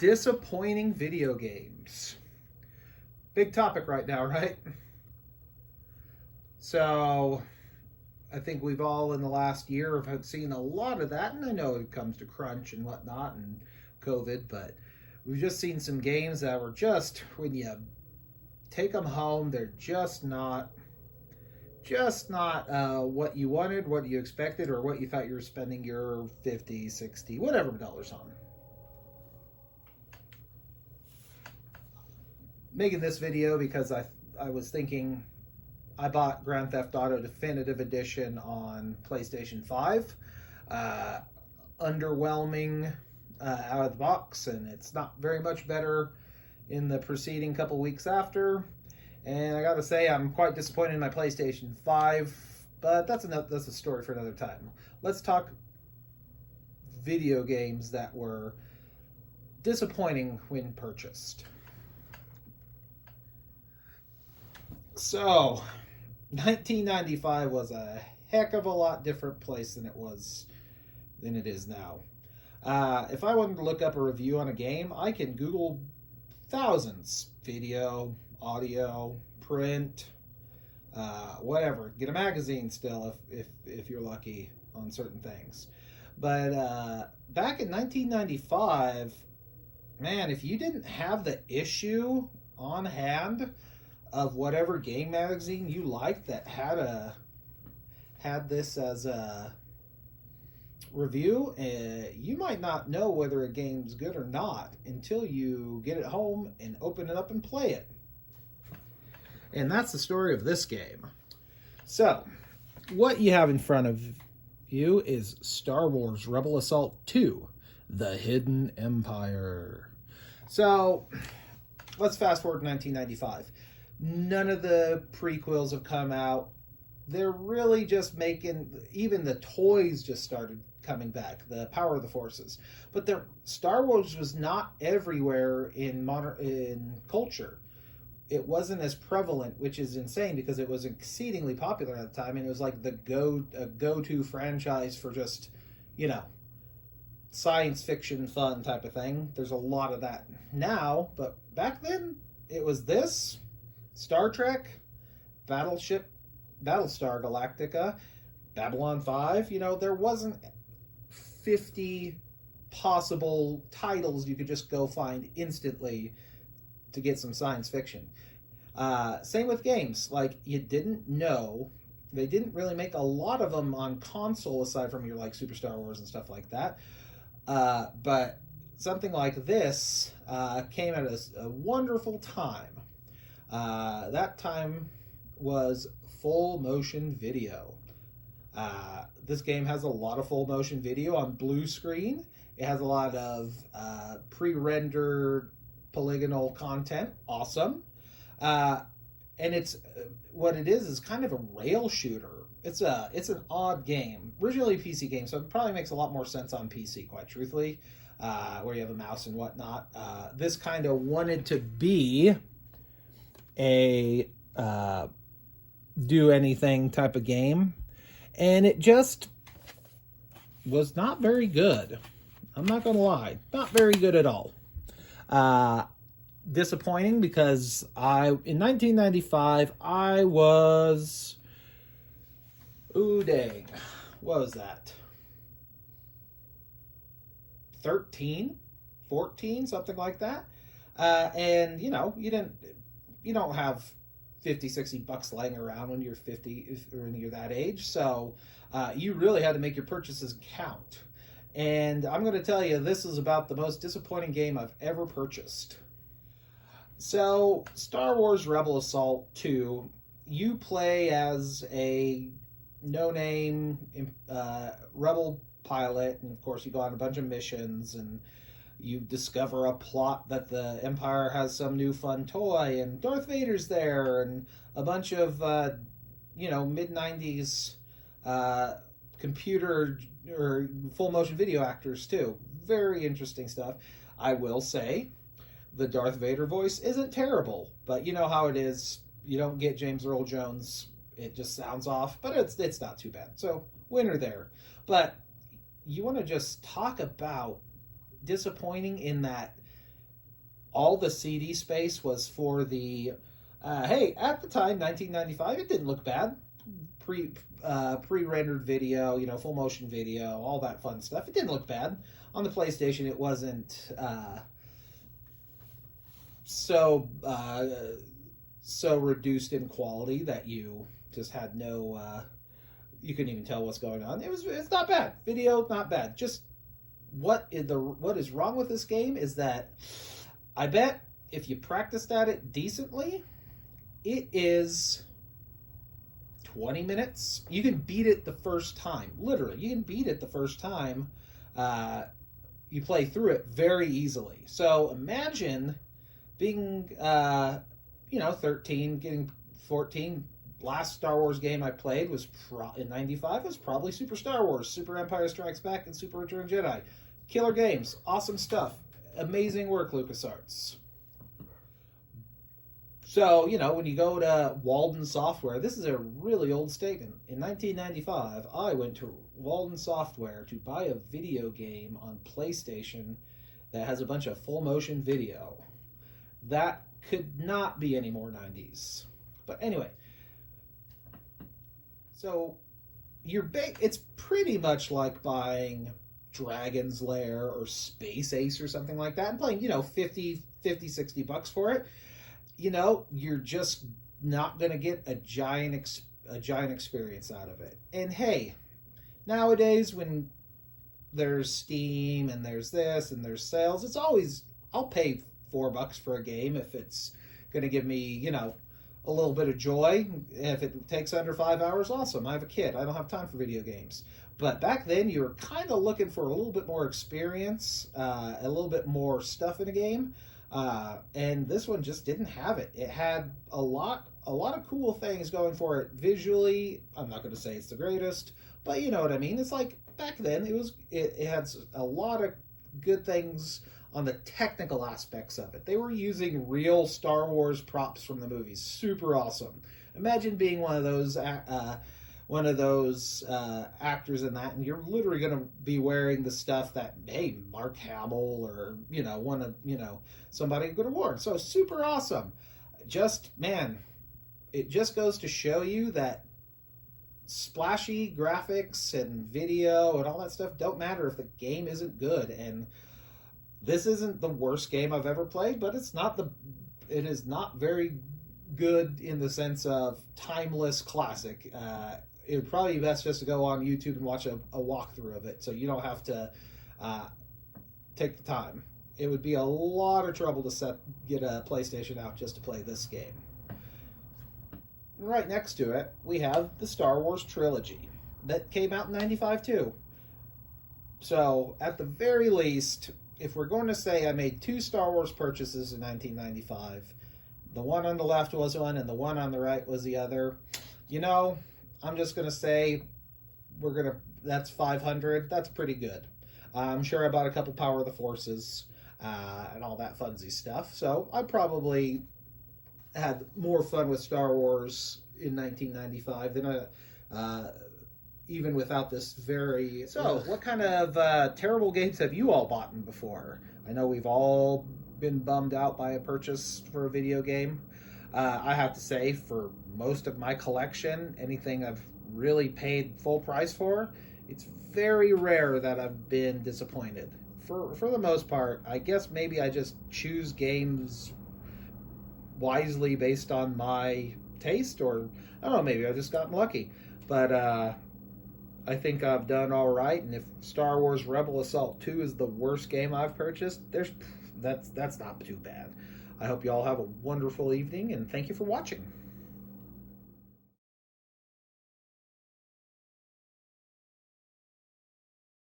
Disappointing video games. Big topic right now, right? So, I think we've all in the last year have seen a lot of that, and I know it comes to crunch and whatnot and COVID, but we've just seen some games that were just, when you take them home, they're just not what you wanted, what you expected, or what you thought you were spending your 50, 60, whatever dollars on. Making this video because I was thinking I bought Grand Theft Auto Definitive Edition on PlayStation 5. Underwhelming out of the box, and it's not very much better in the preceding couple weeks after. And I gotta say, I'm quite disappointed in my PlayStation 5, but that's a story for another time. Let's talk video games that were disappointing when purchased. So, 1995 was a heck of a lot different place than it is now. If I wanted to look up a review on a game, I can Google thousands: video, audio, print, whatever. Get a magazine still if you're lucky on certain things. But back in 1995, man, if you didn't have the issue on hand of whatever game magazine you liked that had this as a review, you might not know whether a game's good or not until you get it home and open it up and play it. And that's the story of this game. So, what you have in front of you is Star Wars Rebel Assault 2, The Hidden Empire. So, let's fast forward to 1995. None of the prequels have come out. They're really just even the toys just started coming back, the Power of the Forces. But Star Wars was not everywhere in culture. It wasn't as prevalent, which is insane because it was exceedingly popular at the time, and it was like the go-to franchise for just, science fiction fun type of thing. There's a lot of that now, but back then it was this, Star Trek, Battlestar Galactica, Babylon 5. There wasn't 50 possible titles you could just go find instantly to get some science fiction. Same with games. Like, you didn't know, they didn't really make a lot of them on console aside from your Super Star Wars and stuff like that. But something like this came at a wonderful time. That time was full motion video. This game has a lot of full motion video on blue screen. It has a lot of pre-rendered polygonal content. Awesome. And it's what it is kind of a rail shooter. It's an odd game. Originally a PC game, so it probably makes a lot more sense on PC, quite truthfully, where you have a mouse and whatnot. This kind of wanted to be a do anything type of game, and it just was not very good. I'm not gonna lie, not very good at all. Disappointing because in 1995 I was, what was that, 13, 14, something like that. And you don't have 50, 60 bucks laying around when you're 50 or when you're that age. So you really had to make your purchases count. And I'm going to tell you, this is about the most disappointing game I've ever purchased. So, Star Wars Rebel Assault 2, you play as a no-name rebel pilot, and of course you go on a bunch of missions, and you discover a plot that the Empire has some new fun toy, and Darth Vader's there, and a bunch of, mid-90s computer or full-motion video actors, too. Very interesting stuff. I will say, the Darth Vader voice isn't terrible, but you know how it is. You don't get James Earl Jones. It just sounds off, but it's not too bad. So, winner there. But you want to just talk about disappointing in that all the CD space was for the. Hey, at the time, 1995, it didn't look bad. Pre pre-rendered video, full motion video, all that fun stuff. It didn't look bad. On the PlayStation, it wasn't so so reduced in quality that you just had no. You couldn't even tell what's going on. It's not bad. Video, not bad. Just what is wrong with this game is that I bet if you practiced at it decently, it is 20 minutes. You can beat it the first time. Literally, you can beat it the first time. You play through it very easily. So imagine being, 13, getting 14. Last Star Wars game I played was in '95. Was probably Super Star Wars, Super Empire Strikes Back, and Super Return of the Jedi. Killer games, awesome stuff, amazing work, LucasArts. So, when you go to Walden Software, this is a really old statement. In 1995, I went to Walden Software to buy a video game on PlayStation that has a bunch of full motion video. That could not be any more 90s. But anyway, so it's pretty much like buying Dragon's Lair or Space Ace or something like that and playing, 50, $60 for it. You're just not going to get a giant experience out of it. And hey, nowadays when there's Steam and there's this and there's sales, it's always, I'll pay $4 for a game if it's going to give me, a little bit of joy. If it takes under 5 hours, awesome. I have a kid. I don't have time for video games. But back then, you were kind of looking for a little bit more experience, a little bit more stuff in a game. And this one just didn't have it. It had a lot of cool things going for it visually. I'm not going to say it's the greatest, but you know what I mean. It's like back then it had a lot of good things on the technical aspects of it. They were using real Star Wars props from the movies. Super awesome. Imagine being one of those actors in that, and you're literally going to be wearing the stuff that, hey, Mark Hamill or somebody could have worn. So super awesome. Just, man, it just goes to show you that splashy graphics and video and all that stuff don't matter if the game isn't good. And this isn't the worst game I've ever played, but it is not very good in the sense of timeless classic. It would probably be best just to go on YouTube and watch a walkthrough of it, so you don't have to take the time. It would be a lot of trouble to get a PlayStation out just to play this game. Right next to it, we have the Star Wars trilogy that came out in '95 too. So at the very least, if we're going to say I made 2 Star Wars purchases in 1995, the one on the left was one and the one on the right was the other, I'm just going to say that's 500. That's pretty good. I'm sure I bought a couple Power of the Forces and all that funsy stuff. So I probably had more fun with Star Wars in 1995 than even without this very... So, what kind of terrible games have you all bought before? I know we've all been bummed out by a purchase for a video game. I have to say, for most of my collection, anything I've really paid full price for, it's very rare that I've been disappointed. For the most part, I guess maybe I just choose games wisely based on my taste, or I don't know, maybe I've just gotten lucky. But I think I've done all right, and if Star Wars Rebel Assault 2 is the worst game I've purchased, that's not too bad. I hope you all have a wonderful evening, and thank you for watching.